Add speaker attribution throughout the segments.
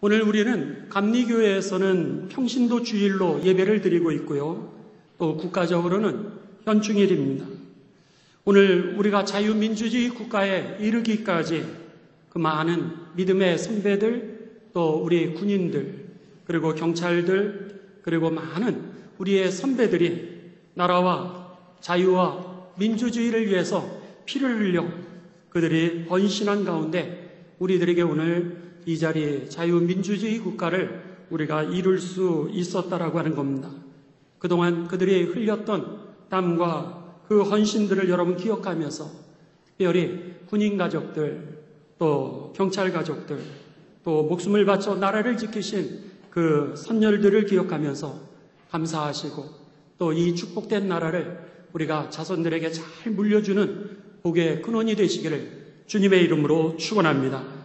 Speaker 1: 오늘 우리는 감리교회에서는 평신도 주일로 예배를 드리고 있고요. 또 국가적으로는 현충일입니다. 오늘 우리가 자유민주주의 국가에 이르기까지 그 많은 믿음의 선배들, 또 우리 군인들, 그리고 경찰들, 그리고 많은 우리의 선배들이 나라와 자유와 민주주의를 위해서 피를 흘려 그들이 헌신한 가운데 우리들에게 오늘 이 자리에 자유민주주의 국가를 우리가 이룰 수 있었다라고 하는 겁니다. 그동안 그들이 흘렸던 땀과 그 헌신들을 여러분 기억하면서 특별히 군인 가족들, 또 경찰 가족들, 또 목숨을 바쳐 나라를 지키신 그 선열들을 기억하면서 감사하시고 또 이 축복된 나라를 우리가 자손들에게 잘 물려주는 복의 근원이 되시기를 주님의 이름으로 축원합니다.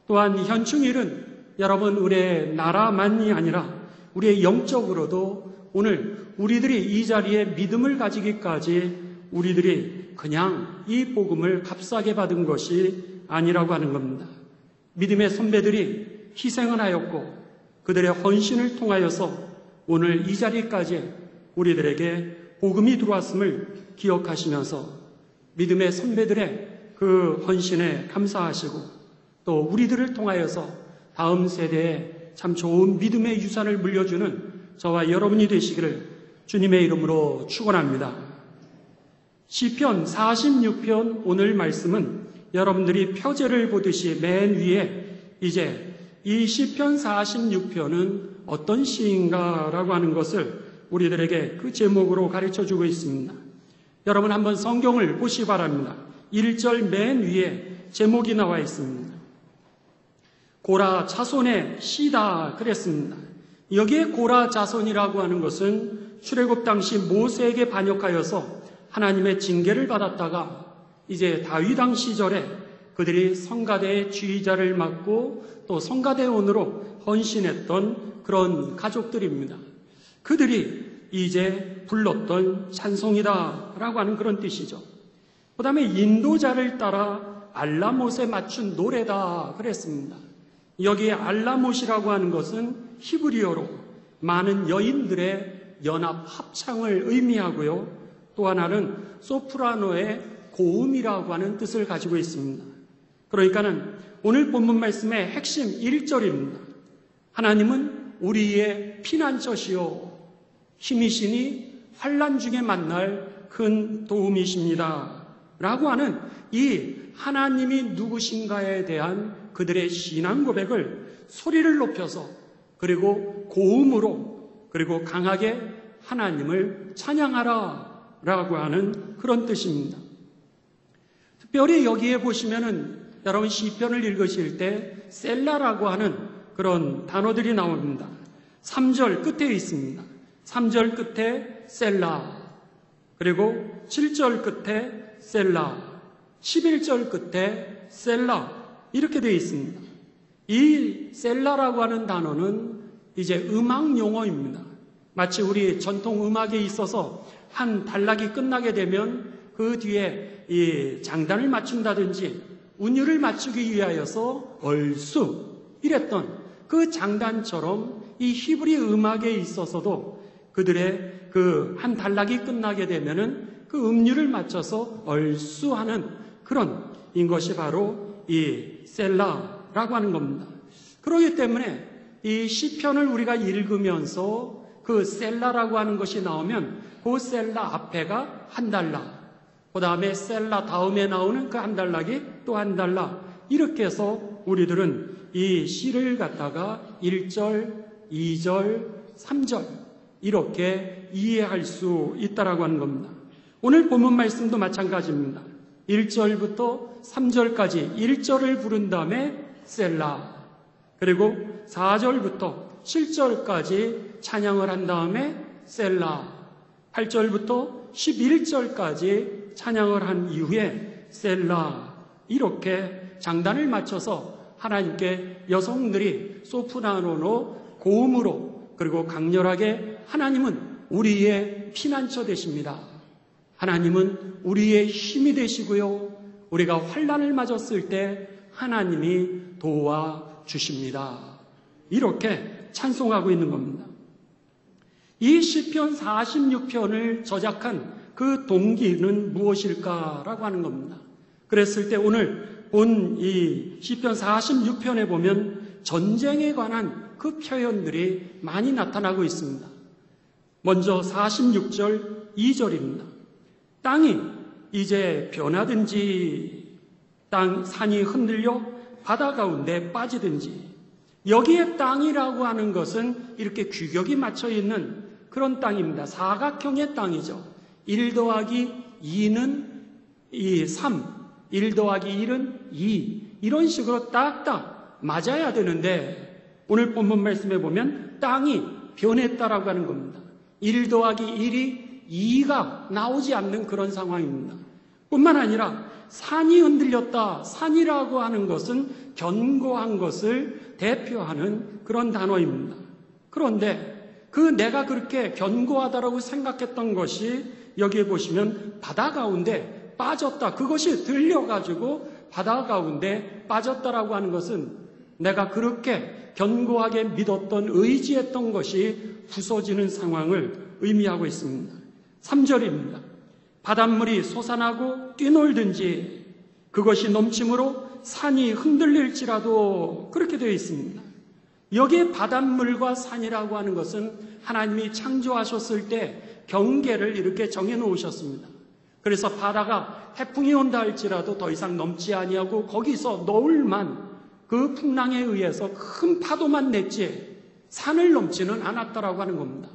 Speaker 1: 또한 현충일은 여러분 우리의 나라만이 아니라 우리의 영적으로도 오늘 우리들이 이 자리에 믿음을 가지기까지 우리들이 그냥 이 복음을 값싸게 받은 것이 아니라고 하는 겁니다. 믿음의 선배들이 희생을 하였고 그들의 헌신을 통하여서 오늘 이 자리까지 우리들에게 복음이 들어왔음을 기억하시면서 믿음의 선배들의 그 헌신에 감사하시고 또 우리들을 통하여서 다음 세대에 참 좋은 믿음의 유산을 물려주는 저와 여러분이 되시기를 주님의 이름으로 축원합니다. 시편 46편 오늘 말씀은 여러분들이 표제를 보듯이 맨 위에 이제 이 시편 46편은 어떤 시인가라고 하는 것을 우리들에게 그 제목으로 가르쳐주고 있습니다. 여러분 한번 성경을 보시기 바랍니다. 1절 맨 위에 제목이 나와 있습니다. 고라 자손의 시다 그랬습니다. 여기에 고라 자손이라고 하는 것은 출애굽 당시 모세에게 반역하여서 하나님의 징계를 받았다가 이제 다윗 왕 시절에 그들이 성가대의 지휘자를 맡고 또 성가대원으로 헌신했던 그런 가족들입니다. 그들이 이제 불렀던 찬송이다라고 하는 그런 뜻이죠. 그 다음에 인도자를 따라 알라못에 맞춘 노래다 그랬습니다. 여기에 알라못이라고 하는 것은 히브리어로 많은 여인들의 연합 합창을 의미하고요. 또 하나는 소프라노의 고음이라고 하는 뜻을 가지고 있습니다. 그러니까는 오늘 본문 말씀의 핵심 1절입니다. 하나님은 우리의 피난처시요 힘이시니 환난 중에 만날 큰 도움이십니다. 라고 하는 이 하나님이 누구신가에 대한 그들의 신앙 고백을 소리를 높여서 그리고 고음으로 그리고 강하게 하나님을 찬양하라 라고 하는 그런 뜻입니다. 특별히 여기에 보시면은 여러분 시편을 읽으실 때 셀라라고 하는 그런 단어들이 나옵니다. 3절 끝에 있습니다. 3절 끝에 셀라, 그리고 7절 끝에 셀라, 11절 끝에 셀라 이렇게 되어 있습니다. 이 셀라라고 하는 단어는 이제 음악 용어입니다. 마치 우리 전통 음악에 있어서 한 단락이 끝나게 되면 그 뒤에 이 장단을 맞춘다든지 운율을 맞추기 위하여서 얼쑤 이랬던 그 장단처럼 이 히브리 음악에 있어서도 그들의 그 한 단락이 끝나게 되면은 그 음률을 맞춰서 얼쑤하는 그런 인 것이 바로 이 셀라라고 하는 겁니다. 그렇기 때문에 이 시편을 우리가 읽으면서 그 셀라라고 하는 것이 나오면 그 셀라 앞에가 한 달락, 그 다음에 셀라 다음에 나오는 그 한 단락이 또 한 단락 이렇게 해서 우리들은 이 시를 갖다가 1절, 2절, 3절 이렇게 이해할 수 있다라고 하는 겁니다. 오늘 본문 말씀도 마찬가지입니다. 1절부터 3절까지 1절을 부른 다음에 셀라, 그리고 4절부터 7절까지 찬양을 한 다음에 셀라, 8절부터 11절까지 찬양을 한 이후에 셀라 이렇게 장단을 맞춰서 하나님께 여성들이 소프라노로 고음으로 그리고 강렬하게 하나님은 우리의 피난처 되십니다. 하나님은 우리의 힘이 되시고요. 우리가 환난을 맞았을 때 하나님이 도와주십니다. 이렇게 찬송하고 있는 겁니다. 이 시편 46편을 저작한 그 동기는 무엇일까라고 하는 겁니다. 그랬을 때 오늘 본 이 시편 46편에 보면 전쟁에 관한 그 표현들이 많이 나타나고 있습니다. 먼저 46절 2절입니다. 땅이 이제 변하든지 산이 흔들려 바다 가운데 빠지든지. 여기에 땅이라고 하는 것은 이렇게 규격이 맞춰 있는 그런 땅입니다. 사각형의 땅이죠. 1 더하기 2는 3, 1 더하기 1은 2 이런 식으로 딱딱 맞아야 되는데 오늘 본문 말씀에 보면 땅이 변했다라고 하는 겁니다. 1 더하기 1이 2가 나오지 않는 그런 상황입니다. 뿐만 아니라 산이 흔들렸다. 산이라고 하는 것은 견고한 것을 대표하는 그런 단어입니다. 그런데 그 내가 그렇게 견고하다라고 생각했던 것이 여기에 보시면 바다 가운데 빠졌다. 그것이 들려가지고 바다 가운데 빠졌다라고 하는 것은 내가 그렇게 견고하게 믿었던 의지했던 것이 부서지는 상황을 의미하고 있습니다. 3절입니다. 바닷물이 솟아나고 뛰놀든지 그것이 넘침으로 산이 흔들릴지라도 그렇게 되어 있습니다. 여기에 바닷물과 산이라고 하는 것은 하나님이 창조하셨을 때 경계를 이렇게 정해놓으셨습니다. 그래서 바다가 해풍이 온다 할지라도 더 이상 넘지 아니하고 거기서 너울만 그 풍랑에 의해서 큰 파도만 냈지 산을 넘지는 않았다라고 하는 겁니다.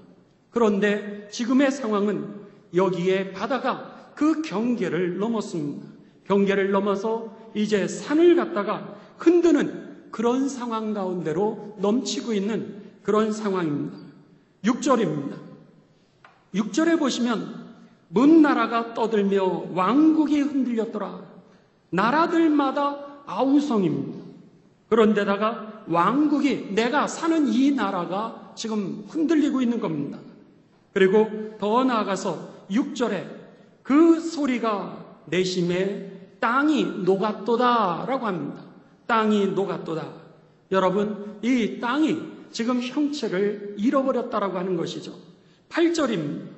Speaker 1: 그런데 지금의 상황은 여기에 바다가 그 경계를 넘었습니다. 경계를 넘어서 이제 산을 갖다가 흔드는 그런 상황 가운데로 넘치고 있는 그런 상황입니다. 6절입니다. 6절에 보시면 먼 나라가 떠들며 왕국이 흔들렸더라. 나라들마다 아우성입니다. 그런데다가 왕국이 내가 사는 이 나라가 지금 흔들리고 있는 겁니다. 그리고 더 나아가서 6절에 그 소리가 내심에 땅이 녹았도다라고 합니다. 땅이 녹았도다. 여러분, 이 땅이 지금 형체를 잃어버렸다라고 하는 것이죠. 8절입니다.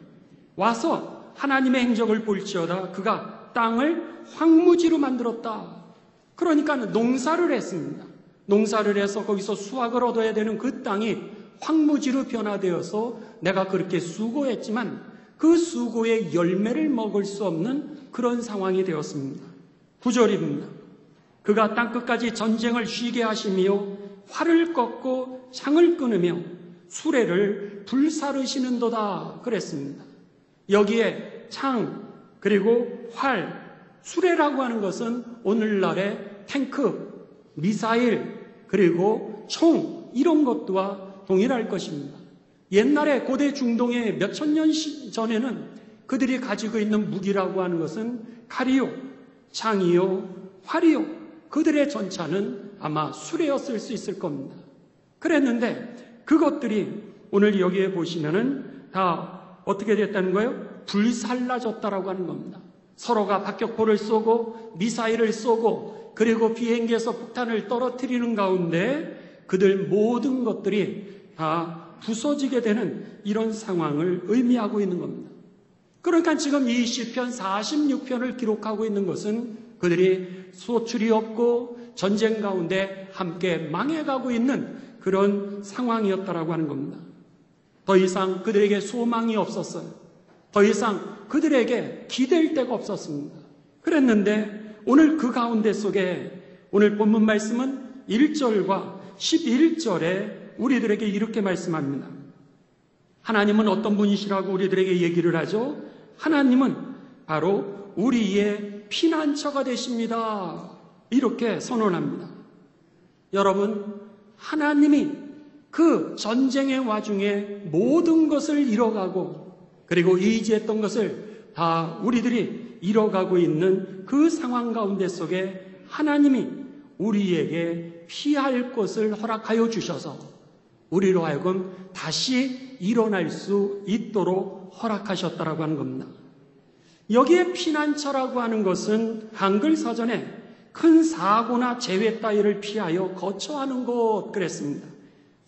Speaker 1: 와서 하나님의 행적을 볼지어다. 그가 땅을 황무지로 만들었다. 그러니까 농사를 했습니다. 농사를 해서 거기서 수확을 얻어야 되는 그 땅이 황무지로 변화되어서 내가 그렇게 수고했지만 그 수고의 열매를 먹을 수 없는 그런 상황이 되었습니다. 9절입니다. 그가 땅끝까지 전쟁을 쉬게 하시며 활을 꺾고 창을 끊으며 수레를 불사르시는도다 그랬습니다. 여기에 창 그리고 활, 수레라고 하는 것은 오늘날의 탱크, 미사일 그리고 총 이런 것과 동일할 것입니다. 옛날에 고대 중동의 몇천 년 전에는 그들이 가지고 있는 무기라고 하는 것은 칼이요, 창이요, 활이요. 그들의 전차는 아마 수레였을 수 있을 겁니다. 그랬는데 그것들이 오늘 여기에 보시면은 다 어떻게 됐다는 거예요? 불살라졌다라고 하는 겁니다. 서로가 박격포를 쏘고 미사일을 쏘고 그리고 비행기에서 폭탄을 떨어뜨리는 가운데 그들 모든 것들이 다 부서지게 되는 이런 상황을 의미하고 있는 겁니다. 그러니까 지금 이 시편 46편을 기록하고 있는 것은 그들이 소출이 없고 전쟁 가운데 함께 망해가고 있는 그런 상황이었다라고 하는 겁니다. 더 이상 그들에게 소망이 없었어요. 더 이상 그들에게 기댈 데가 없었습니다. 그랬는데 오늘 그 가운데 속에 오늘 본문 말씀은 1절과 11절에 우리들에게 이렇게 말씀합니다. 하나님은 어떤 분이시라고 우리들에게 얘기를 하죠? 하나님은 바로 우리의 피난처가 되십니다. 이렇게 선언합니다. 여러분, 하나님이 그 전쟁의 와중에 모든 것을 잃어가고 그리고 의지했던 것을 다 우리들이 잃어가고 있는 그 상황 가운데 속에 하나님이 우리에게 피할 것을 허락하여 주셔서 우리로 하여금 다시 일어날 수 있도록 허락하셨다라고 하는 겁니다. 여기에 피난처라고 하는 것은 한글 사전에 큰 사고나 재해 따위를 피하여 거처하는 곳 그랬습니다.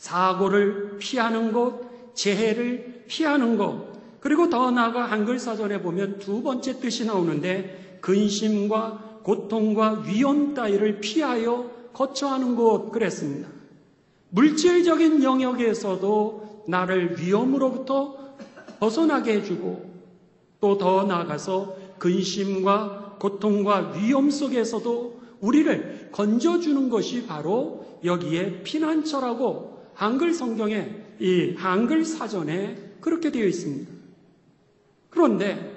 Speaker 1: 사고를 피하는 것, 재해를 피하는 것, 그리고 더 나아가 한글 사전에 보면 두 번째 뜻이 나오는데 근심과 고통과 위험 따위를 피하여 거처하는 곳 그랬습니다. 물질적인 영역에서도 나를 위험으로부터 벗어나게 해주고 또 더 나아가서 근심과 고통과 위험 속에서도 우리를 건져주는 것이 바로 여기에 피난처라고 한글 성경에 이 한글 사전에 그렇게 되어 있습니다. 그런데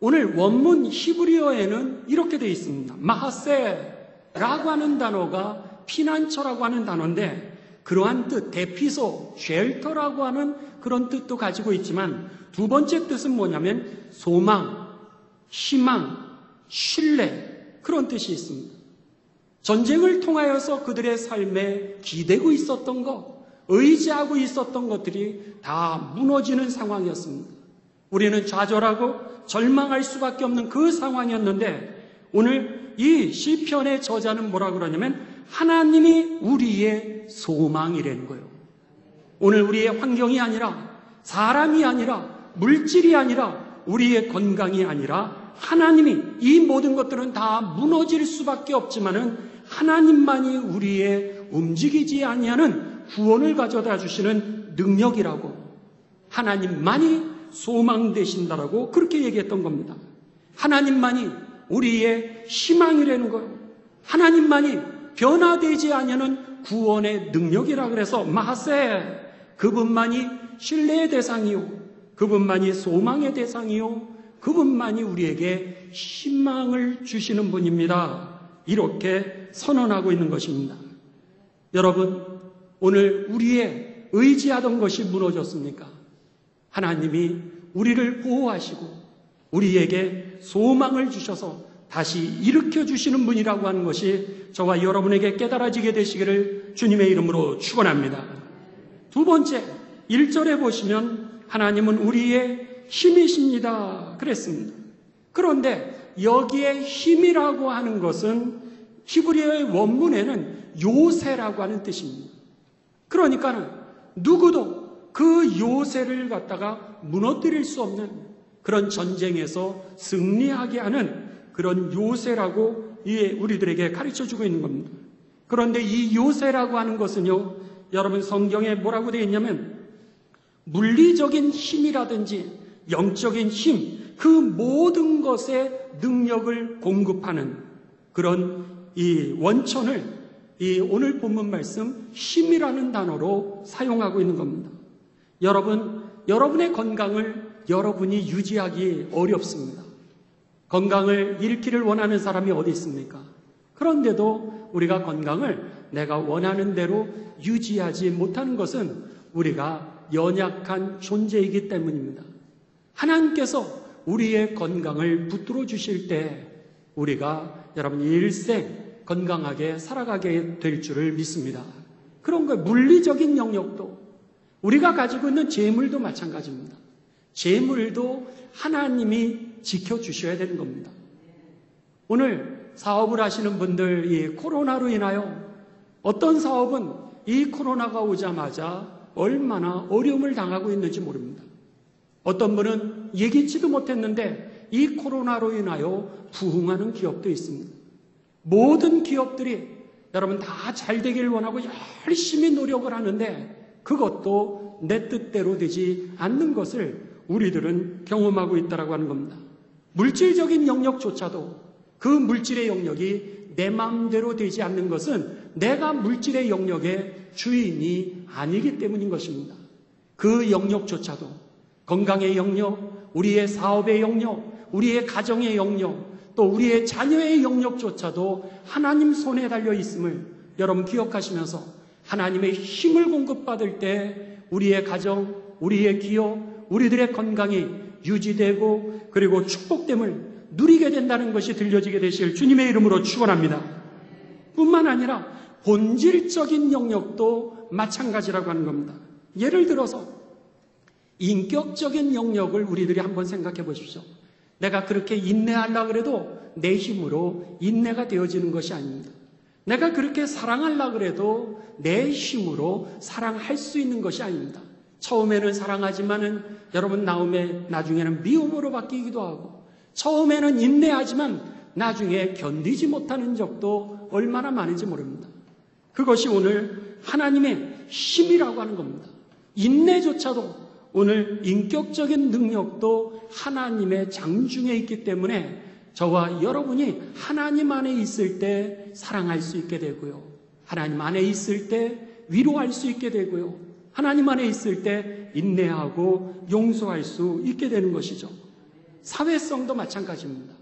Speaker 1: 오늘 원문 히브리어에는 이렇게 되어 있습니다. 마하세라고 하는 단어가 피난처라고 하는 단어인데 그러한 뜻, 대피소, 쉘터라고 하는 그런 뜻도 가지고 있지만 두 번째 뜻은 뭐냐면 소망, 희망, 신뢰 그런 뜻이 있습니다. 전쟁을 통하여서 그들의 삶에 기대고 있었던 것, 의지하고 있었던 것들이 다 무너지는 상황이었습니다. 우리는 좌절하고 절망할 수밖에 없는 그 상황이었는데 오늘 이 시편의 저자는 뭐라 그러냐면 하나님이 우리의 소망이라는 거예요. 오늘 우리의 환경이 아니라 사람이 아니라 물질이 아니라 우리의 건강이 아니라 하나님이 이 모든 것들은 다 무너질 수밖에 없지만은 하나님만이 우리의 움직이지 아니하는 구원을 가져다 주시는 능력이라고 하나님만이 소망 되신다라고 그렇게 얘기했던 겁니다. 하나님만이 우리의 희망이라는 거예요. 하나님만이 변화되지 아니하는 구원의 능력이라 그래서 마하세 그분만이 신뢰의 대상이요 그분만이 소망의 대상이요 그분만이 우리에게 희망을 주시는 분입니다. 이렇게 선언하고 있는 것입니다. 여러분 오늘 우리의 의지하던 것이 무너졌습니까? 하나님이 우리를 보호하시고 우리에게 소망을 주셔서 다시 일으켜 주시는 분이라고 하는 것이 저와 여러분에게 깨달아지게 되시기를 주님의 이름으로 축원합니다. 두 번째 1절에 보시면 하나님은 우리의 힘이십니다 그랬습니다. 그런데 여기에 힘이라고 하는 것은 히브리어의 원문에는 요새라고 하는 뜻입니다. 그러니까 누구도 그 요새를 갖다가 무너뜨릴 수 없는 그런 전쟁에서 승리하게 하는 그런 요새라고 우리들에게 가르쳐주고 있는 겁니다. 그런데 이 요새라고 하는 것은요, 여러분 성경에 뭐라고 되어 있냐면 물리적인 힘이라든지 영적인 힘, 그 모든 것의 능력을 공급하는 그런 이 원천을 이 오늘 본문 말씀 힘이라는 단어로 사용하고 있는 겁니다. 여러분의 건강을 여러분이 유지하기 어렵습니다. 건강을 잃기를 원하는 사람이 어디 있습니까? 그런데도 우리가 건강을 내가 원하는 대로 유지하지 못하는 것은 우리가 연약한 존재이기 때문입니다. 하나님께서 우리의 건강을 붙들어 주실 때 우리가 여러분 일생 건강하게 살아가게 될 줄을 믿습니다. 그런 거예요. 물리적인 영역도 우리가 가지고 있는 재물도 마찬가지입니다. 재물도 하나님이 지켜주셔야 되는 겁니다. 오늘 사업을 하시는 분들 이 코로나로 인하여 어떤 사업은 이 코로나가 오자마자 얼마나 어려움을 당하고 있는지 모릅니다. 어떤 분은 예기치도 못했는데 이 코로나로 인하여 부흥하는 기업도 있습니다. 모든 기업들이 여러분 다 잘 되기를 원하고 열심히 노력을 하는데 그것도 내 뜻대로 되지 않는 것을 우리들은 경험하고 있다고 하는 겁니다. 물질적인 영역조차도 그 물질의 영역이 내 마음대로 되지 않는 것은 내가 물질의 영역의 주인이 아니기 때문인 것입니다. 그 영역조차도 건강의 영역, 우리의 사업의 영역, 우리의 가정의 영역, 또 우리의 자녀의 영역조차도 하나님 손에 달려 있음을 여러분 기억하시면서 하나님의 힘을 공급받을 때 우리의 가정, 우리의 기업, 우리들의 건강이 유지되고 그리고 축복됨을 누리게 된다는 것이 들려지게 되실 주님의 이름으로 축원합니다. 뿐만 아니라 본질적인 영역도 마찬가지라고 하는 겁니다. 예를 들어서 인격적인 영역을 우리들이 한번 생각해 보십시오. 내가 그렇게 인내하려고 해도 내 힘으로 인내가 되어지는 것이 아닙니다. 내가 그렇게 사랑하려고 그래도 내 힘으로 사랑할 수 있는 것이 아닙니다. 처음에는 사랑하지만은 여러분 나중에는 미움으로 바뀌기도 하고, 처음에는 인내하지만 나중에 견디지 못하는 적도 얼마나 많은지 모릅니다. 그것이 오늘 하나님의 힘이라고 하는 겁니다. 인내조차도 오늘 인격적인 능력도 하나님의 장중에 있기 때문에 저와 여러분이 하나님 안에 있을 때 사랑할 수 있게 되고요, 하나님 안에 있을 때 위로할 수 있게 되고요, 하나님 안에 있을 때 인내하고 용서할 수 있게 되는 것이죠. 사회성도 마찬가지입니다.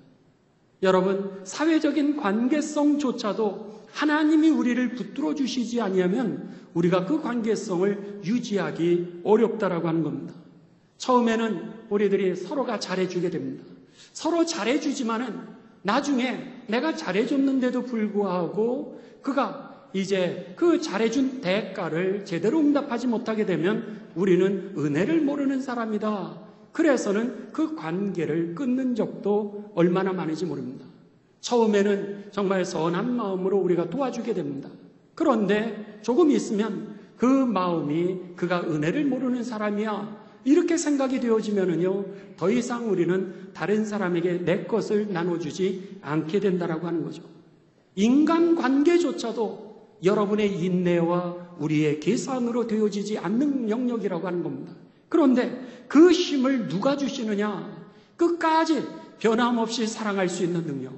Speaker 1: 여러분, 사회적인 관계성조차도 하나님이 우리를 붙들어 주시지 아니하면 우리가 그 관계성을 유지하기 어렵다라고 하는 겁니다. 처음에는 우리들이 서로가 잘해주게 됩니다. 서로 잘해주지만은 나중에 내가 잘해줬는데도 불구하고 그가 이제 그 잘해준 대가를 제대로 응답하지 못하게 되면 우리는 은혜를 모르는 사람이다. 그래서는 그 관계를 끊는 적도 얼마나 많은지 모릅니다. 처음에는 정말 선한 마음으로 우리가 도와주게 됩니다. 그런데 조금 있으면 그 마음이 그가 은혜를 모르는 사람이야, 이렇게 생각이 되어지면은요, 더 이상 우리는 다른 사람에게 내 것을 나눠주지 않게 된다라고 하는 거죠. 인간관계조차도 여러분의 인내와 우리의 계산으로 되어지지 않는 영역이라고 하는 겁니다. 그런데 그 힘을 누가 주시느냐? 끝까지 변함없이 사랑할 수 있는 능력,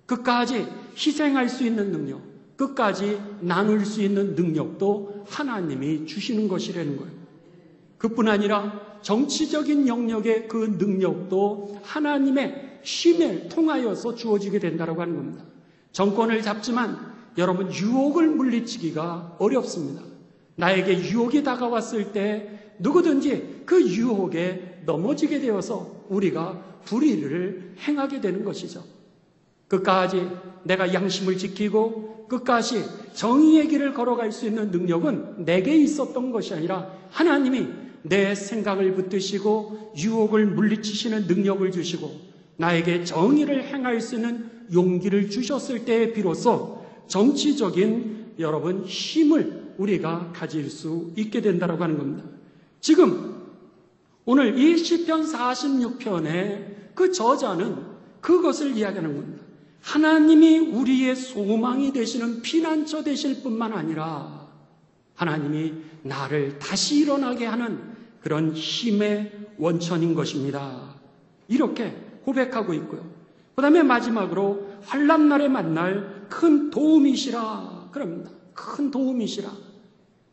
Speaker 1: 끝까지 희생할 수 있는 능력, 끝까지 나눌 수 있는 능력도 하나님이 주시는 것이라는 거예요. 그뿐 아니라 정치적인 영역의 그 능력도 하나님의 힘에 통하여서 주어지게 된다고 하는 겁니다. 정권을 잡지만 여러분, 유혹을 물리치기가 어렵습니다. 나에게 유혹이 다가왔을 때 누구든지 그 유혹에 넘어지게 되어서 우리가 불의를 행하게 되는 것이죠. 끝까지 내가 양심을 지키고 끝까지 정의의 길을 걸어갈 수 있는 능력은 내게 있었던 것이 아니라 하나님이 내 생각을 붙드시고 유혹을 물리치시는 능력을 주시고 나에게 정의를 행할 수 있는 용기를 주셨을 때에 비로소 정치적인 여러분 힘을 우리가 가질 수 있게 된다고 하는 겁니다. 지금 오늘 이 시편 46편의 그 저자는 그것을 이야기하는 겁니다. 하나님이 우리의 소망이 되시는 피난처 되실 뿐만 아니라 하나님이 나를 다시 일어나게 하는 그런 힘의 원천인 것입니다. 이렇게 고백하고 있고요. 그 다음에 마지막으로 환난 날에 만날 큰 도움이시라 그럽니다. 큰 도움이시라.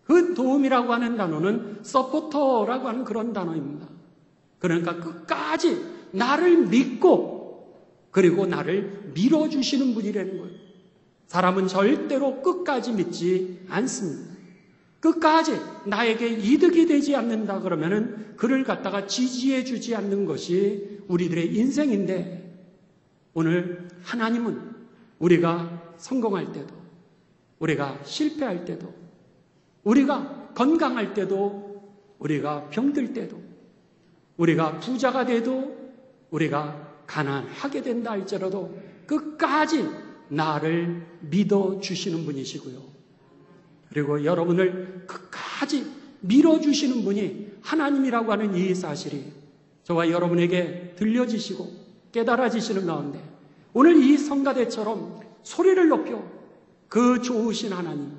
Speaker 1: 그 도움이라고 하는 단어는 서포터라고 하는 그런 단어입니다. 그러니까 끝까지 나를 믿고 그리고 나를 밀어주시는 분이라는 거예요. 사람은 절대로 끝까지 믿지 않습니다. 끝까지 나에게 이득이 되지 않는다 그러면은 그를 갖다가 지지해 주지 않는 것이 우리들의 인생인데, 오늘 하나님은 우리가 성공할 때도, 우리가 실패할 때도, 우리가 건강할 때도, 우리가 병들 때도, 우리가 부자가 돼도, 우리가 가난하게 된다 할지라도 끝까지 나를 믿어주시는 분이시고요. 그리고 여러분을 끝까지 밀어주시는 분이 하나님이라고 하는 이 사실이 저와 여러분에게 들려지시고 깨달아지시는 가운데 오늘 이 성가대처럼 소리를 높여 그 좋으신 하나님,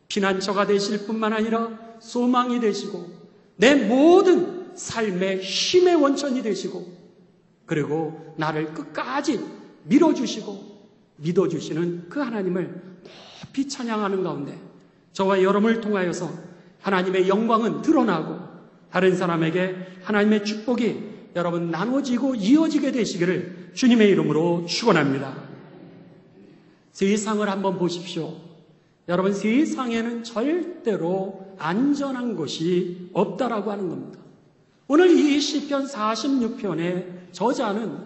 Speaker 1: 피난처가 되실 뿐만 아니라 소망이 되시고 내 모든 삶의 힘의 원천이 되시고 그리고 나를 끝까지 밀어주시고 믿어주시는 그 하나님을 높이 찬양하는 가운데 저와 여러분을 통하여서 하나님의 영광은 드러나고 다른 사람에게 하나님의 축복이 여러분 나눠지고 이어지게 되시기를 주님의 이름으로 축원합니다. 세상을 한번 보십시오. 여러분, 세상에는 절대로 안전한 것이 없다라고 하는 겁니다. 오늘 이 시편 46편의 저자는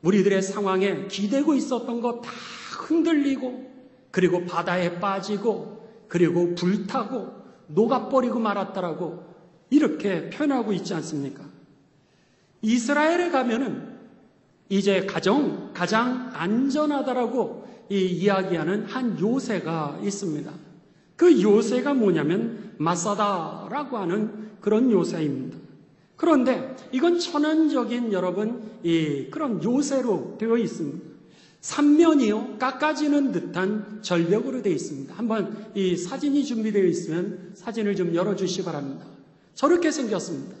Speaker 1: 우리들의 상황에 기대고 있었던 거 다 흔들리고 그리고 바다에 빠지고 그리고 불타고 녹아버리고 말았다라고 이렇게 표현하고 있지 않습니까? 이스라엘에 가면은 이제 가장 안전하다라고 이야기하는 한 요새가 있습니다. 그 요새가 뭐냐면 마사다라고 하는 그런 요새입니다. 그런데 이건 천연적인 여러분 그런 요새로 되어 있습니다. 삼면이요 깎아지는 듯한 절벽으로 되어 있습니다. 한번 이 사진이 준비되어 있으면 사진을 좀 열어주시기 바랍니다. 저렇게 생겼습니다.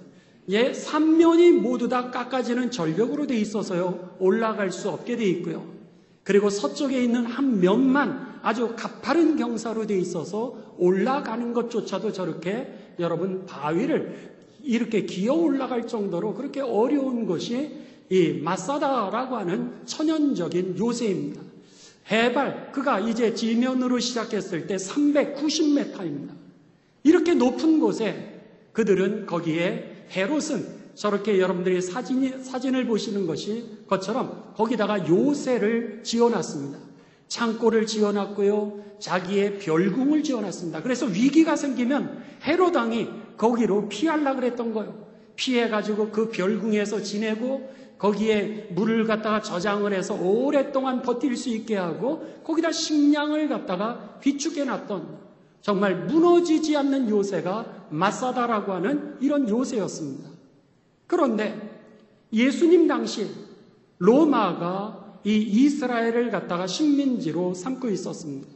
Speaker 1: 예, 삼면이 모두 다 깎아지는 절벽으로 되어 있어서요 올라갈 수 없게 되어 있고요. 그리고 서쪽에 있는 한 면만 아주 가파른 경사로 되어 있어서 올라가는 것조차도 저렇게 여러분 바위를 이렇게 기어 올라갈 정도로 그렇게 어려운 것이 이 마사다라고 하는 천연적인 요새입니다. 해발 그가 이제 지면으로 시작했을 때 390m입니다. 이렇게 높은 곳에 그들은 거기에 헤롯은 저렇게 여러분들이 사진을 보시는 것처럼 거기다가 요새를 지어놨습니다. 창고를 지어놨고요. 자기의 별궁을 지어놨습니다. 그래서 위기가 생기면 헤롯 왕이 거기로 피하려고 그랬던 거예요. 피해가지고 그 별궁에서 지내고 거기에 물을 갖다가 저장을 해서 오랫동안 버틸 수 있게 하고 거기다 식량을 갖다가 비축해 놨던 정말 무너지지 않는 요새가 마사다라고 하는 이런 요새였습니다. 그런데 예수님 당시 로마가 이 이스라엘을 갖다가 식민지로 삼고 있었습니다.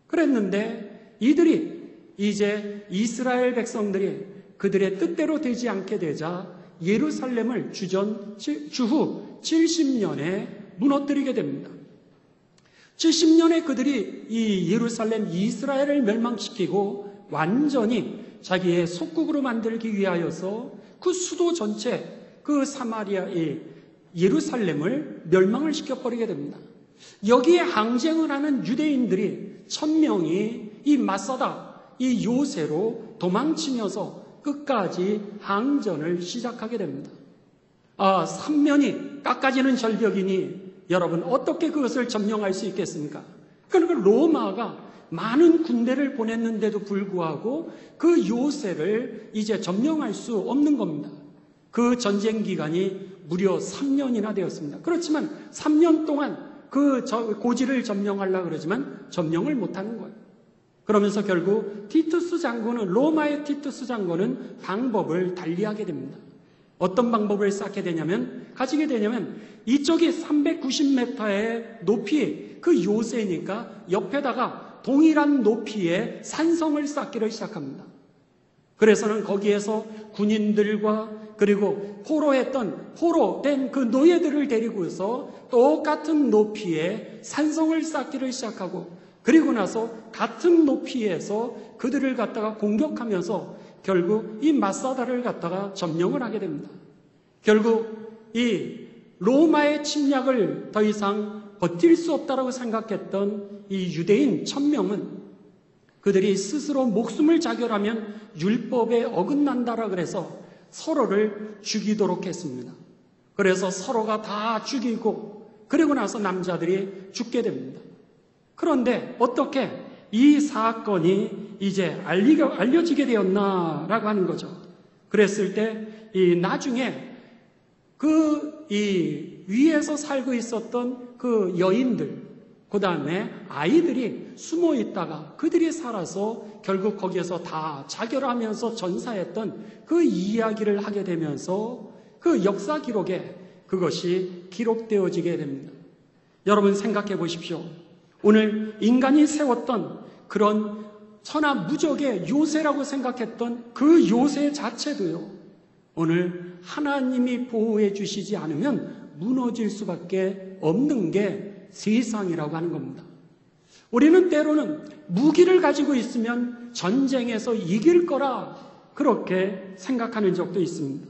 Speaker 1: 그랬는데 이들이 이제 이스라엘 백성들이 그들의 뜻대로 되지 않게 되자 예루살렘을 주후 70년에 무너뜨리게 됩니다. 70년에 그들이 이 예루살렘 이스라엘을 멸망시키고 완전히 자기의 속국으로 만들기 위하여서 그 수도 전체 그 사마리아의 예루살렘을 멸망을 시켜버리게 됩니다. 여기에 항쟁을 하는 유대인들이 1000명이 이 마사다 이 요새로 도망치면서 끝까지 항전을 시작하게 됩니다. 삼면이 깎아지는 절벽이니 여러분 어떻게 그것을 점령할 수 있겠습니까? 그러니까 로마가 많은 군대를 보냈는데도 불구하고 그 요새를 이제 점령할 수 없는 겁니다. 그 전쟁 기간이 무려 3년이나 되었습니다. 그렇지만 3년 동안 그 고지를 점령하려고 그러지만 점령을 못하는 거예요. 그러면서 결국 로마의 티투스 장군은 방법을 달리하게 됩니다. 어떤 방법을 가지게 되냐면 이쪽이 390m의 높이 그 요새니까 옆에다가 동일한 높이의 산성을 쌓기를 시작합니다. 그래서는 거기에서 군인들과 그리고 포로된 그 노예들을 데리고서 똑같은 높이의 산성을 쌓기를 시작하고 그리고 나서 같은 높이에서 그들을 갖다가 공격하면서 결국 이 마사다를 갖다가 점령을 하게 됩니다. 결국 이 로마의 침략을 더 이상 버틸 수 없다라고 생각했던 이 유대인 1000명은 그들이 스스로 목숨을 자결하면 율법에 어긋난다라 그래서 서로를 죽이도록 했습니다. 그래서 서로가 다 죽이고 그리고 나서 남자들이 죽게 됩니다. 그런데 어떻게 이 사건이 이제 알려지게 되었나라고 하는 거죠. 그랬을 때 이 나중에 이 위에서 살고 있었던 그 여인들, 그 다음에 아이들이 숨어 있다가 그들이 살아서 결국 거기에서 다 자결하면서 전사했던 그 이야기를 하게 되면서 그 역사 기록에 그것이 기록되어지게 됩니다. 여러분 생각해 보십시오. 오늘 인간이 세웠던 그런 천하무적의 요새라고 생각했던 그 요새 자체도요. 오늘 하나님이 보호해 주시지 않으면 무너질 수밖에 없는 게 세상이라고 하는 겁니다. 우리는 때로는 무기를 가지고 있으면 전쟁에서 이길 거라 그렇게 생각하는 적도 있습니다.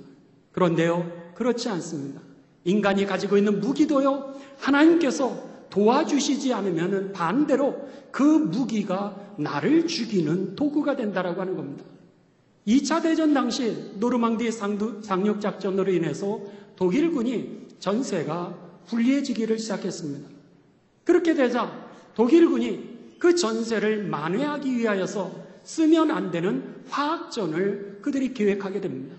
Speaker 1: 그런데요, 그렇지 않습니다. 인간이 가지고 있는 무기도요, 하나님께서 도와주시지 않으면 반대로 그 무기가 나를 죽이는 도구가 된다라고 하는 겁니다. 2차 대전 당시 노르망디 상륙작전으로 인해서 독일군이 전세가 불리해지기를 시작했습니다. 그렇게 되자 독일군이 그 전세를 만회하기 위하여서 쓰면 안 되는 화학전을 그들이 계획하게 됩니다.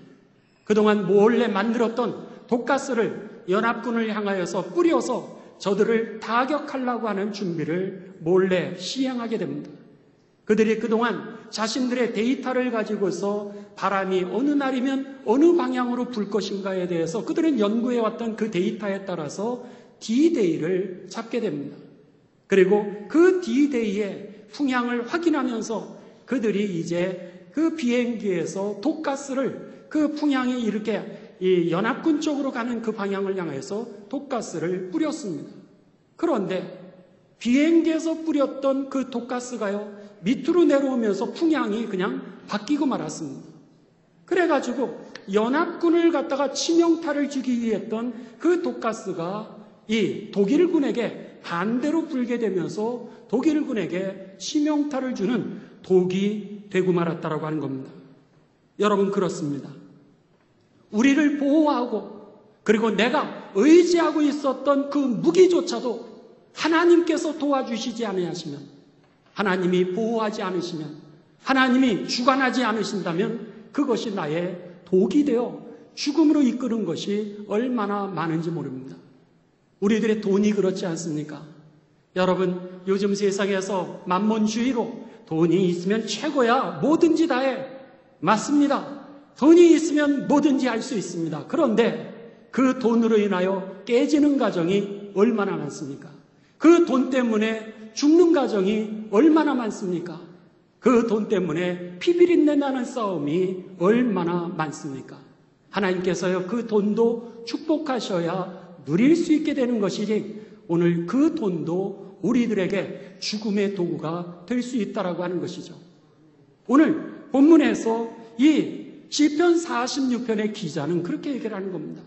Speaker 1: 그동안 몰래 만들었던 독가스를 연합군을 향하여서 뿌려서 저들을 타격하려고 하는 준비를 몰래 시행하게 됩니다. 그들이 그동안 자신들의 데이터를 가지고서 바람이 어느 날이면 어느 방향으로 불 것인가에 대해서 그들은 연구해왔던 그 데이터에 따라서 D-Day를 잡게 됩니다. 그리고 그 D-Day의 풍향을 확인하면서 그들이 이제 그 비행기에서 독가스를 그 풍향이 이렇게 이 연합군 쪽으로 가는 그 방향을 향해서 독가스를 뿌렸습니다. 그런데 비행기에서 뿌렸던 그 독가스가요, 밑으로 내려오면서 풍향이 그냥 바뀌고 말았습니다. 그래가지고 연합군을 갖다가 치명타를 주기 위해 했던 그 독가스가 이 독일군에게 반대로 불게 되면서 독일군에게 치명타를 주는 독이 되고 말았다라고 하는 겁니다. 여러분, 그렇습니다. 우리를 보호하고 그리고 내가 의지하고 있었던 그 무기조차도 하나님께서 도와주시지 않으시면, 하나님이 보호하지 않으시면, 하나님이 주관하지 않으신다면 그것이 나의 독이 되어 죽음으로 이끄는 것이 얼마나 많은지 모릅니다. 우리들의 돈이 그렇지 않습니까? 여러분, 요즘 세상에서 만몬주의로 돈이 있으면 최고야, 뭐든지 다 해. 맞습니다. 돈이 있으면 뭐든지 할 수 있습니다. 그런데 그 돈으로 인하여 깨지는 가정이 얼마나 많습니까? 그 돈 때문에 죽는 가정이 얼마나 많습니까? 그 돈 때문에 피비린내 나는 싸움이 얼마나 많습니까? 하나님께서요, 그 돈도 축복하셔야 누릴 수 있게 되는 것이지, 오늘 그 돈도 우리들에게 죽음의 도구가 될 수 있다라고 하는 것이죠. 오늘 본문에서 이 시편 46편의 기자는 그렇게 얘기를 하는 겁니다.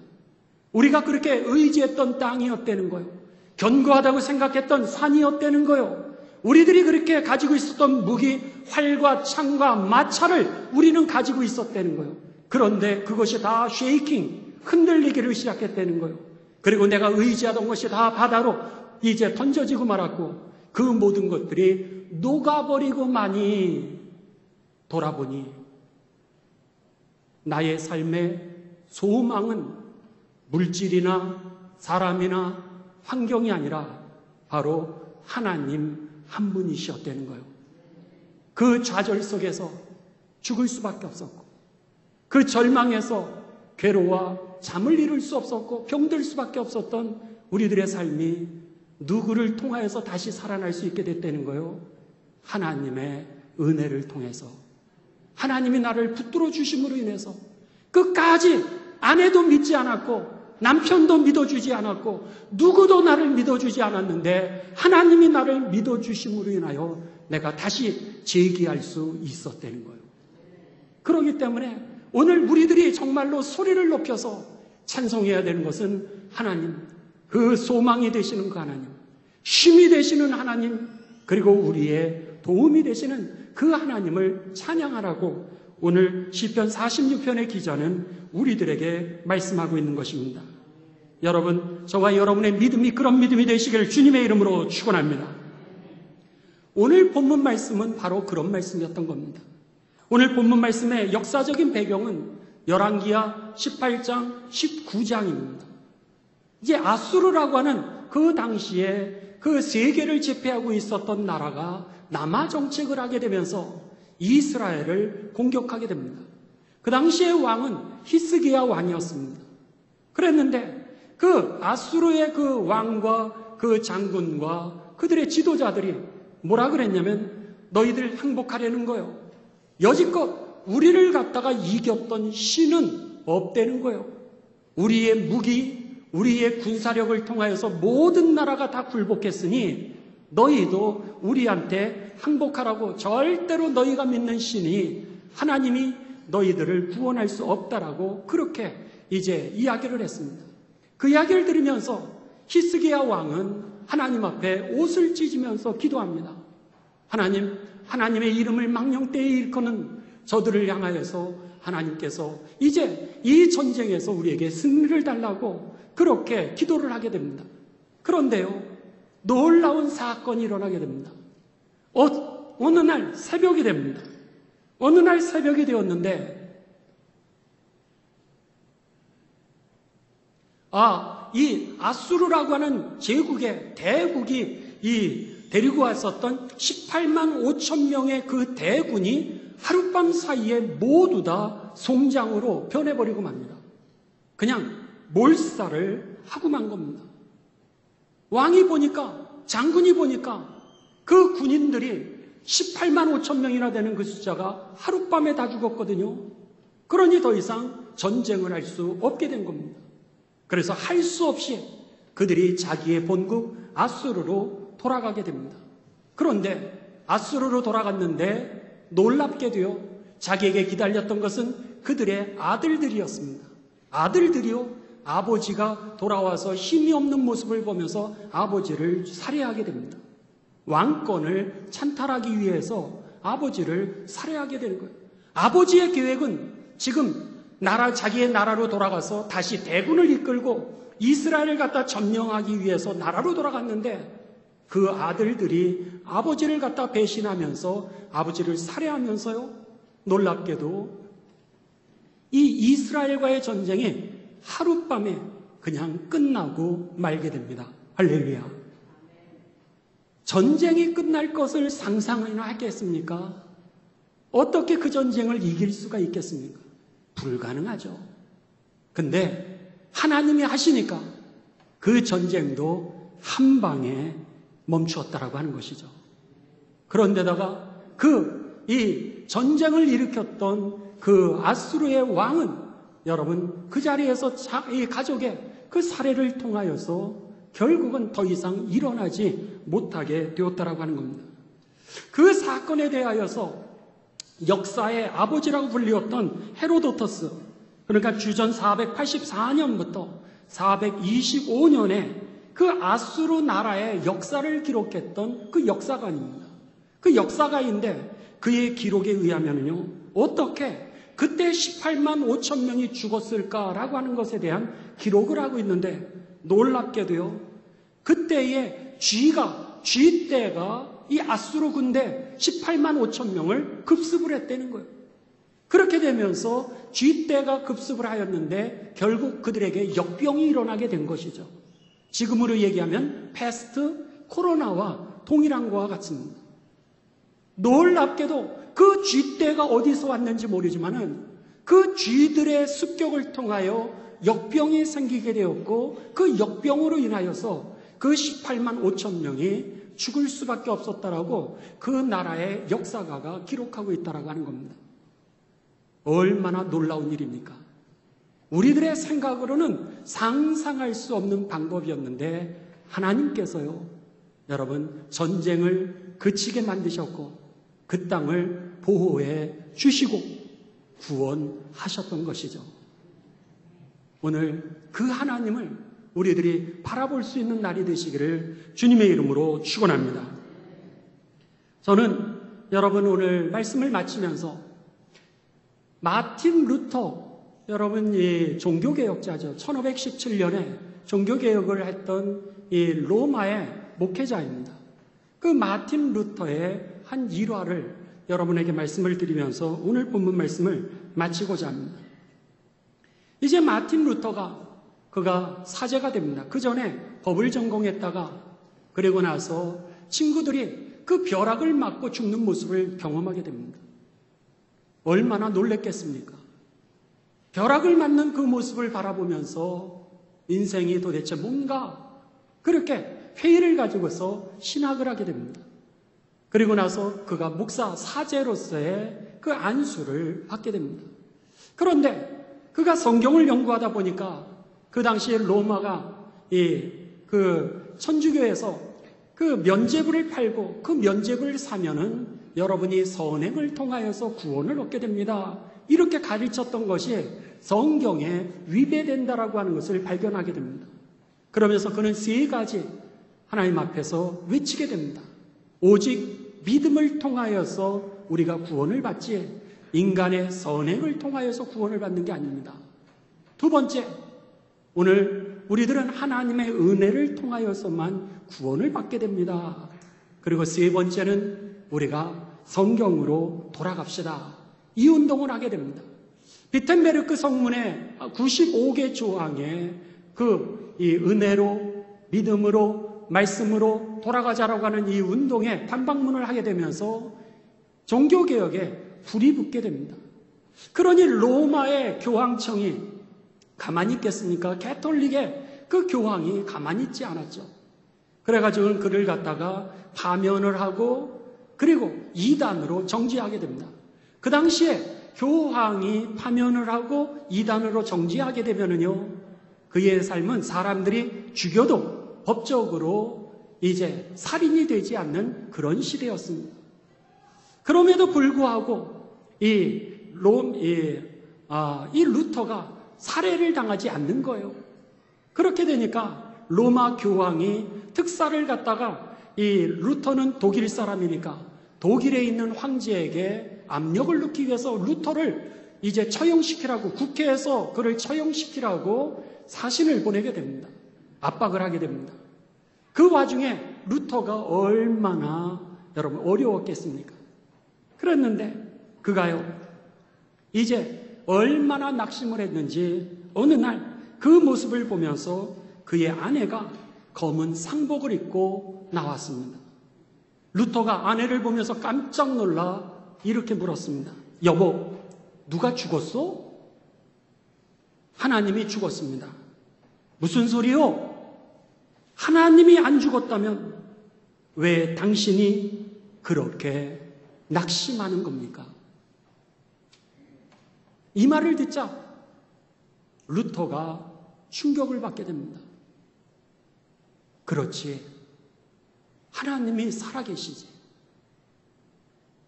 Speaker 1: 우리가 그렇게 의지했던 땅이었다는 거예요. 견고하다고 생각했던 산이었다는 거예요. 우리들이 그렇게 가지고 있었던 무기, 활과 창과 마차를 우리는 가지고 있었다는 거예요. 그런데 그것이 다 쉐이킹, 흔들리기를 시작했다는 거예요. 그리고 내가 의지하던 것이 다 바다로 이제 던져지고 말았고, 그 모든 것들이 녹아버리고만이 돌아보니 나의 삶의 소망은 물질이나 사람이나 환경이 아니라 바로 하나님 한 분이셨다는 거예요. 그 좌절 속에서 죽을 수밖에 없었고, 그 절망에서 괴로워 잠을 이룰 수 없었고 병들 수밖에 없었던 우리들의 삶이 누구를 통하여서 다시 살아날 수 있게 됐다는 거예요. 하나님의 은혜를 통해서, 하나님이 나를 붙들어 주심으로 인해서, 끝까지 아내도 믿지 않았고 남편도 믿어주지 않았고 누구도 나를 믿어주지 않았는데 하나님이 나를 믿어주심으로 인하여 내가 다시 재기할 수 있었다는 거예요. 그렇기 때문에 오늘 우리들이 정말로 소리를 높여서 찬송해야 되는 것은 하나님, 그 소망이 되시는 그 하나님, 힘이 되시는 하나님, 그리고 우리의 도움이 되시는 그 하나님을 찬양하라고 오늘 시편 46편의 기자는 우리들에게 말씀하고 있는 것입니다. 여러분, 저와 여러분의 믿음이 그런 믿음이 되시기를 주님의 이름으로 축원합니다. 오늘 본문 말씀은 바로 그런 말씀이었던 겁니다. 오늘 본문 말씀의 역사적인 배경은 열왕기하 18장, 19장입니다. 이제 아수르라고 하는 그 당시에 그 세계를 제패하고 있었던 나라가 남하 정책을 하게 되면서 이스라엘을 공격하게 됩니다. 그 당시의 왕은 히스기야 왕이었습니다. 그랬는데 그 아수르의 그 왕과 그 장군과 그들의 지도자들이 뭐라 그랬냐면, 너희들 항복하려는 거예요. 여지껏 우리를 갖다가 이겼던 신은 없다는 거예요. 우리의 무기, 우리의 군사력을 통하여서 모든 나라가 다 굴복했으니 너희도 우리한테 항복하라고, 절대로 너희가 믿는 신이 하나님이 너희들을 구원할 수 없다라고 그렇게 이제 이야기를 했습니다. 그 이야기를 들으면서 히스기야 왕은 하나님 앞에 옷을 찢으면서 기도합니다. 하나님, 하나님의 이름을 망령되이 일컫는 저들을 향하여서 하나님께서 이제 이 전쟁에서 우리에게 승리를 달라고 그렇게 기도를 하게 됩니다. 그런데요, 놀라운 사건이 일어나게 됩니다. 어느 날 새벽이 됩니다. 어느 날 새벽이 되었는데, 이 아수르라고 하는 제국의 대국이 데리고 왔었던 18만 5천 명의 그 대군이 하룻밤 사이에 모두 다 송장으로 변해버리고 맙니다. 그냥 몰살을 하고 만 겁니다. 왕이 보니까, 장군이 보니까 그 군인들이 18만 5천 명이나 되는 그 숫자가 하룻밤에 다 죽었거든요. 그러니 더 이상 전쟁을 할 수 없게 된 겁니다. 그래서 할 수 없이 그들이 자기의 본국 아수르로 돌아가게 됩니다. 그런데 아수르로 돌아갔는데 놀랍게도요, 자기에게 기다렸던 것은 그들의 아들들이었습니다. 아들들이요, 아버지가 돌아와서 힘이 없는 모습을 보면서 아버지를 살해하게 됩니다. 왕권을 찬탈하기 위해서 아버지를 살해하게 되는 거예요. 아버지의 계획은 지금 자기의 나라로 돌아가서 다시 대군을 이끌고 이스라엘을 갖다 점령하기 위해서 나라로 돌아갔는데, 그 아들들이 아버지를 갖다 배신하면서 아버지를 살해하면서요, 놀랍게도 이 이스라엘과의 전쟁이 하룻밤에 그냥 끝나고 말게 됩니다. 할렐루야. 전쟁이 끝날 것을 상상이나 하겠습니까? 어떻게 그 전쟁을 이길 수가 있겠습니까? 불가능하죠. 근데 하나님이 하시니까 그 전쟁도 한 방에 멈추었다라고 하는 것이죠. 그런데다가 이 전쟁을 일으켰던 그 아수르의 왕은 여러분 그 자리에서 이 가족의 그 살해를 통하여서 결국은 더 이상 일어나지 못하게 되었다라고 하는 겁니다. 그 사건에 대하여서 역사의 아버지라고 불리웠던 헤로도터스, 그러니까 주전 484년부터 425년에 그 아수르 나라의 역사를 기록했던 그 역사가입니다. 그 역사가인데 그의 기록에 의하면요, 어떻게 그때 18만 5천 명이 죽었을까라고 하는 것에 대한 기록을 하고 있는데, 놀랍게도요, 그때의 쥐떼가 이 아수르 군대 18만 5천 명을 급습을 했다는 거예요. 그렇게 되면서 쥐떼가 급습을 하였는데 결국 그들에게 역병이 일어나게 된 것이죠. 지금으로 얘기하면 패스트, 코로나와 동일한 것과 같습니다. 놀랍게도 그 쥐떼가 어디서 왔는지 모르지만은 그 쥐들의 습격을 통하여 역병이 생기게 되었고, 그 역병으로 인하여서 그 18만 5천 명이 죽을 수밖에 없었다라고 그 나라의 역사가가 기록하고 있다라고 하는 겁니다. 얼마나 놀라운 일입니까? 우리들의 생각으로는 상상할 수 없는 방법이었는데 하나님께서요, 여러분 전쟁을 그치게 만드셨고 그 땅을 보호해 주시고 구원하셨던 것이죠. 오늘 그 하나님을 우리들이 바라볼 수 있는 날이 되시기를 주님의 이름으로 축원합니다. 저는 여러분 오늘 말씀을 마치면서 마틴 루터, 여러분 이 종교개혁자죠. 1517년에 종교개혁을 했던 이 로마의 목회자입니다. 그 마틴 루터의 한 일화를 여러분에게 말씀을 드리면서 오늘 본문 말씀을 마치고자 합니다. 이제 마틴 루터가 그가 사제가 됩니다. 그 전에 법을 전공했다가 그리고 나서 친구들이 그 벼락을 맞고 죽는 모습을 경험하게 됩니다. 얼마나 놀랬겠습니까? 벼락을 맞는 그 모습을 바라보면서 인생이 도대체 뭔가 그렇게 회의를 가지고서 신학을 하게 됩니다. 그리고 나서 그가 목사 사제로서의 그 안수를 받게 됩니다. 그런데 그가 성경을 연구하다 보니까 그 당시에 로마가 그 천주교에서 그 면죄부를 팔고 그 면죄부를 사면은 여러분이 선행을 통하여서 구원을 얻게 됩니다. 이렇게 가르쳤던 것이 성경에 위배된다라고 하는 것을 발견하게 됩니다. 그러면서 그는 세 가지 하나님 앞에서 외치게 됩니다. 오직 믿음을 통하여서 우리가 구원을 받지 인간의 선행을 통하여서 구원을 받는 게 아닙니다. 두 번째, 오늘 우리들은 하나님의 은혜를 통하여서만 구원을 받게 됩니다. 그리고 세 번째는 우리가 성경으로 돌아갑시다. 이 운동을 하게 됩니다. 비텐베르크 성문의 95개 조항에 이 은혜로, 믿음으로, 말씀으로 돌아가자라고 하는 이 운동에 반박문을 하게 되면서 종교개혁에 불이 붙게 됩니다. 그러니 로마의 교황청이 가만히 있겠습니까? 가톨릭의 그 교황이 가만히 있지 않았죠. 그래가지고 그를 갖다가 파면을 하고 그리고 이단으로 정지하게 됩니다. 그 당시에 교황이 파면을 하고 이단으로 정지하게 되면은요, 그의 삶은 사람들이 죽여도 법적으로 이제 살인이 되지 않는 그런 시대였습니다. 그럼에도 불구하고 이 루터가 살해를 당하지 않는 거예요. 그렇게 되니까 로마 교황이 특사를 갖다가 이 루터는 독일 사람이니까 독일에 있는 황제에게 압력을 넣기 위해서 루터를 이제 처형시키라고, 국회에서 그를 처형시키라고 사신을 보내게 됩니다. 압박을 하게 됩니다. 그 와중에 루터가 얼마나 여러분 어려웠겠습니까? 그랬는데 그가요, 이제 얼마나 낙심을 했는지 어느 날 그 모습을 보면서 그의 아내가 검은 상복을 입고 나왔습니다. 루터가 아내를 보면서 깜짝 놀라 이렇게 물었습니다. 여보, 누가 죽었어? 하나님이 죽었습니다. 무슨 소리요? 하나님이 안 죽었다면 왜 당신이 그렇게 낙심하는 겁니까? 이 말을 듣자 루터가 충격을 받게 됩니다. 그렇지. 하나님이 살아계시지.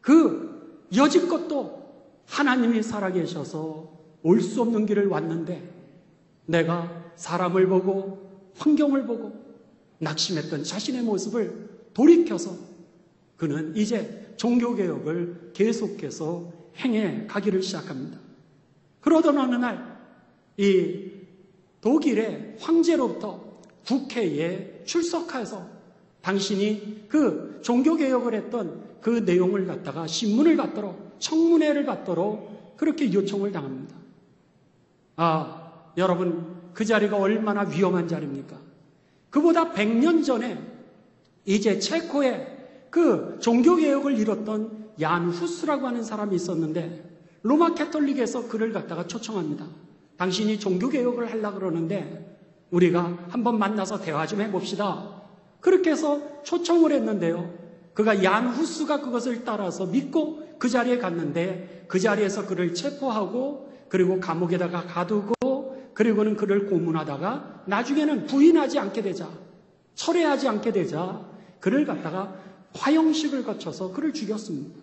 Speaker 1: 그 여지껏도 하나님이 살아계셔서 올 수 없는 길을 왔는데 내가 사람을 보고 환경을 보고 낙심했던 자신의 모습을 돌이켜서 그는 이제 종교개혁을 계속해서 행해 가기를 시작합니다. 그러던 어느 날 이 독일의 황제로부터 국회에 출석해서 당신이 그 종교개혁을 했던 그 내용을 갖다가 신문을 갖도록, 청문회를 갖도록 그렇게 요청을 당합니다. 여러분, 그 자리가 얼마나 위험한 자리입니까? 그보다 100년 전에 이제 체코에 그 종교개혁을 이뤘던 얀 후스라고 하는 사람이 있었는데 로마 캐톨릭에서 그를 갖다가 초청합니다. 당신이 종교개혁을 하려고 그러는데 우리가 한번 만나서 대화 좀 해봅시다. 그렇게 해서 초청을 했는데요. 그가 얀 후스가 그것을 따라서 믿고 그 자리에 갔는데 그 자리에서 그를 체포하고 그리고 감옥에다가 가두고 그리고는 그를 고문하다가 나중에는 부인하지 않게 되자, 철회하지 않게 되자 그를 갖다가 화형식을 거쳐서 그를 죽였습니다.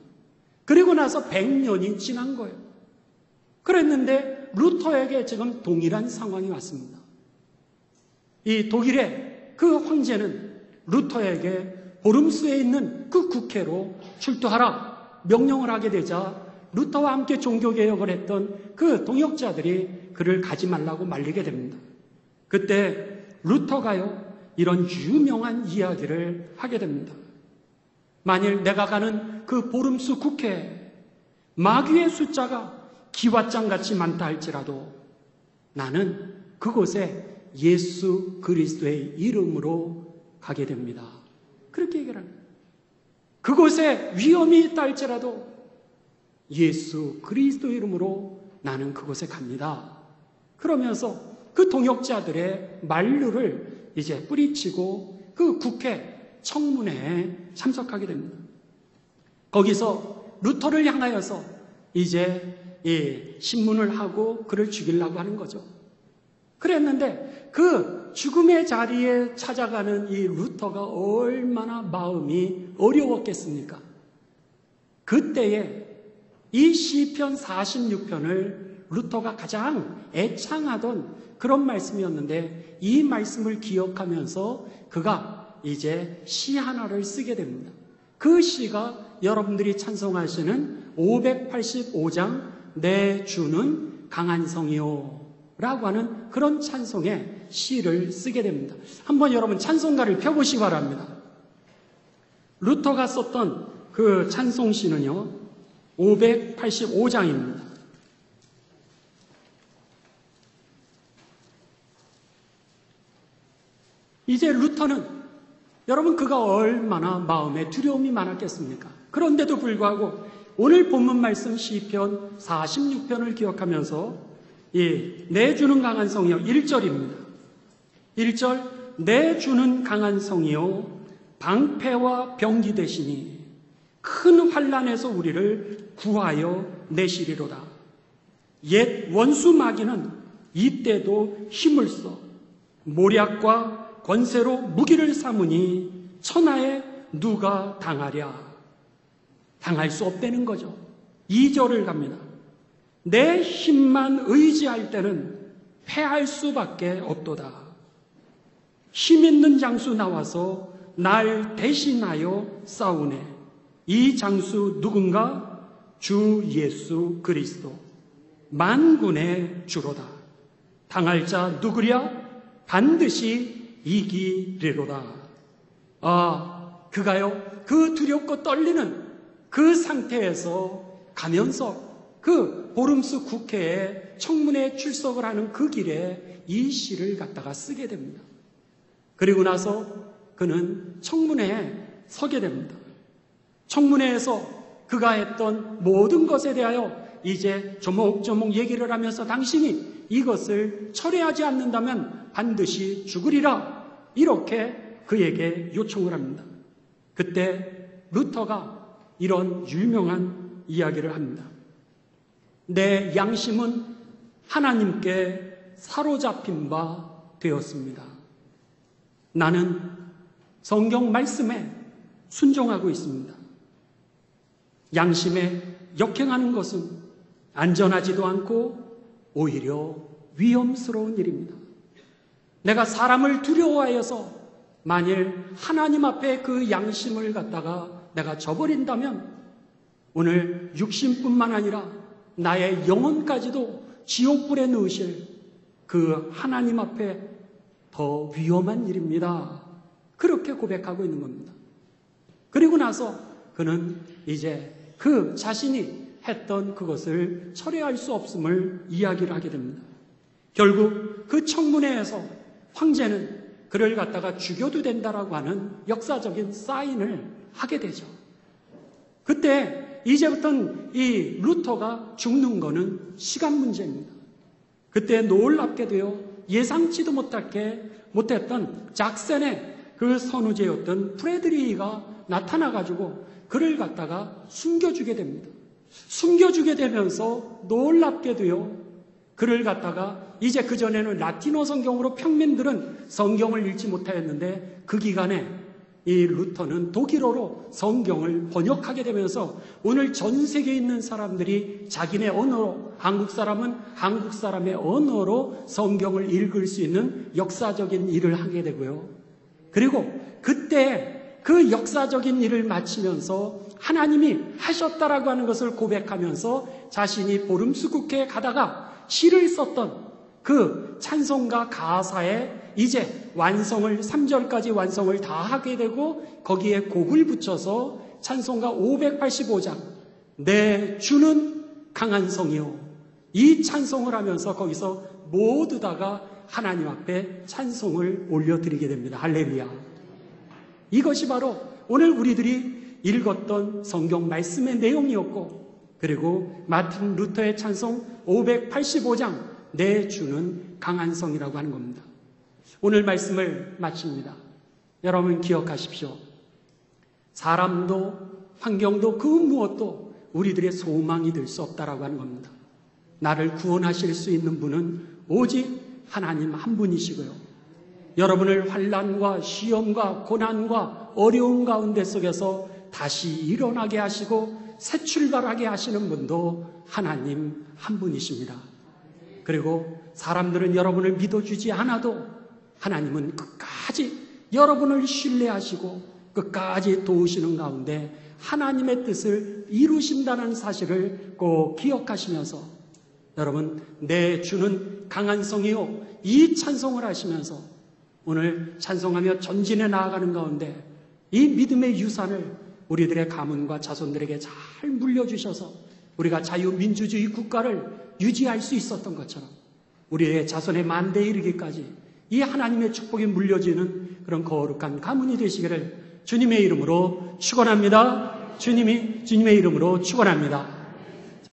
Speaker 1: 그리고 나서 100년이 지난 거예요. 그랬는데 루터에게 지금 동일한 상황이 왔습니다. 이 독일의 그 황제는 루터에게 보름수에 있는 그 국회로 출두하라 명령을 하게 되자 루터와 함께 종교개혁을 했던 그 동역자들이 그를 가지 말라고 말리게 됩니다. 그때 루터가요, 이런 유명한 이야기를 하게 됩니다. 만일 내가 가는 그 보름수 국회에 마귀의 숫자가 기왓장같이 많다 할지라도 나는 그곳에 예수 그리스도의 이름으로 가게 됩니다. 그렇게 얘기를 합니다. 그곳에 위험이 있다 할지라도 예수 그리스도 이름으로 나는 그곳에 갑니다. 그러면서 그 동역자들의 만류를 이제 뿌리치고 그 국회 청문회에 참석하게 됩니다. 거기서 루터를 향하여서 이제 신문을 하고 그를 죽이려고 하는 거죠. 그랬는데 그 죽음의 자리에 찾아가는 이 루터가 얼마나 마음이 어려웠겠습니까? 그때에 이 시편 46편을 루터가 가장 애창하던 그런 말씀이었는데 이 말씀을 기억하면서 그가 이제 시 하나를 쓰게 됩니다. 그 시가 여러분들이 찬송하시는 585장 내 주는 강한 성이요 라고 하는 그런 찬송의 시를 쓰게 됩니다. 한번 여러분 찬송가를 펴보시기 바랍니다. 루터가 썼던 그 찬송시는요 585장입니다. 이제 루터는 여러분 그가 얼마나 마음에 두려움이 많았겠습니까? 그런데도 불구하고 오늘 본문 말씀 시편 46편을 기억하면서 내 주는 강한 성이요 1절입니다. 1절 내 주는 강한 성이요 방패와 병기 되시니 큰 환난에서 우리를 구하여 내시리로다. 옛 원수 마귀는 이때도 힘을 써 모략과 권세로 무기를 삼으니 천하에 누가 당하랴. 당할 수 없다는 거죠. 2절을 갑니다. 내 힘만 의지할 때는 패할 수밖에 없도다. 힘 있는 장수 나와서 날 대신하여 싸우네. 이 장수 누군가? 주 예수 그리스도 만군의 주로다. 당할 자 누구랴? 반드시 이기리로다. 그가요 그 두렵고 떨리는 그 상태에서 가면서 그 보름수 국회에 청문회에 출석을 하는 그 길에 이 시를 갖다가 쓰게 됩니다. 그리고 나서 그는 청문회에 서게 됩니다. 청문회에서 그가 했던 모든 것에 대하여 이제 조목조목 얘기를 하면서 당신이 이것을 철회하지 않는다면 반드시 죽으리라. 이렇게 그에게 요청을 합니다. 그때 루터가 이런 유명한 이야기를 합니다. 내 양심은 하나님께 사로잡힌 바 되었습니다. 나는 성경 말씀에 순종하고 있습니다. 양심에 역행하는 것은 안전하지도 않고 오히려 위험스러운 일입니다. 내가 사람을 두려워하여서 만일 하나님 앞에 그 양심을 갖다가 내가 저버린다면 오늘 육신뿐만 아니라 나의 영혼까지도 지옥불에 넣으실 그 하나님 앞에 더 위험한 일입니다. 그렇게 고백하고 있는 겁니다. 그리고 나서 그는 이제 그 자신이 했던 그것을 철회할 수 없음을 이야기를 하게 됩니다. 결국 그 청문회에서 황제는 그를 갖다가 죽여도 된다라고 하는 역사적인 사인을 하게 되죠. 그때 이제부터는 이 루터가 죽는 거는 시간 문제입니다. 그때 놀랍게도요 예상치도 못했던 작센의 그 선우제였던 프레드리히가 나타나가지고 그를 갖다가 숨겨주게 됩니다. 숨겨주게 되면서 놀랍게도요 그를 갖다가 이제 그전에는 라틴어 성경으로 평민들은 성경을 읽지 못하였는데 그 기간에 이 루터는 독일어로 성경을 번역하게 되면서 오늘 전 세계에 있는 사람들이 자기네 언어로, 한국 사람은 한국 사람의 언어로 성경을 읽을 수 있는 역사적인 일을 하게 되고요. 그리고 그때 그 역사적인 일을 마치면서 하나님이 하셨다라고 하는 것을 고백하면서 자신이 보름수 국회에 가다가 시를 썼던 그 찬송가 가사에 이제 완성을 3절까지 완성을 다 하게 되고 거기에 곡을 붙여서 찬송가 585장 내 주는 강한 성이요 이 찬송을 하면서 거기서 모두 다가 하나님 앞에 찬송을 올려드리게 됩니다. 할렐루야. 이것이 바로 오늘 우리들이 읽었던 성경 말씀의 내용이었고 그리고 마틴 루터의 찬송 585장 내 주는 강한 성이라고 하는 겁니다. 오늘 말씀을 마칩니다. 여러분 기억하십시오. 사람도 환경도 그 무엇도 우리들의 소망이 될 수 없다라고 하는 겁니다. 나를 구원하실 수 있는 분은 오직 하나님 한 분이시고요. 여러분을 환난과 시험과 고난과 어려움 가운데 속에서 다시 일어나게 하시고 새 출발하게 하시는 분도 하나님 한 분이십니다. 그리고 사람들은 여러분을 믿어주지 않아도 하나님은 끝까지 여러분을 신뢰하시고 끝까지 도우시는 가운데 하나님의 뜻을 이루신다는 사실을 꼭 기억하시면서 여러분 내 주는 강한 성이요 이 찬송을 하시면서 오늘 찬송하며 전진해 나아가는 가운데 이 믿음의 유산을 우리들의 가문과 자손들에게 잘 물려주셔서 우리가 자유민주주의 국가를 유지할 수 있었던 것처럼 우리의 자손의 만대에 이르기까지 이 하나님의 축복이 물려지는 그런 거룩한 가문이 되시기를 주님의 이름으로 축원합니다. 주님의 이름으로 축원합니다.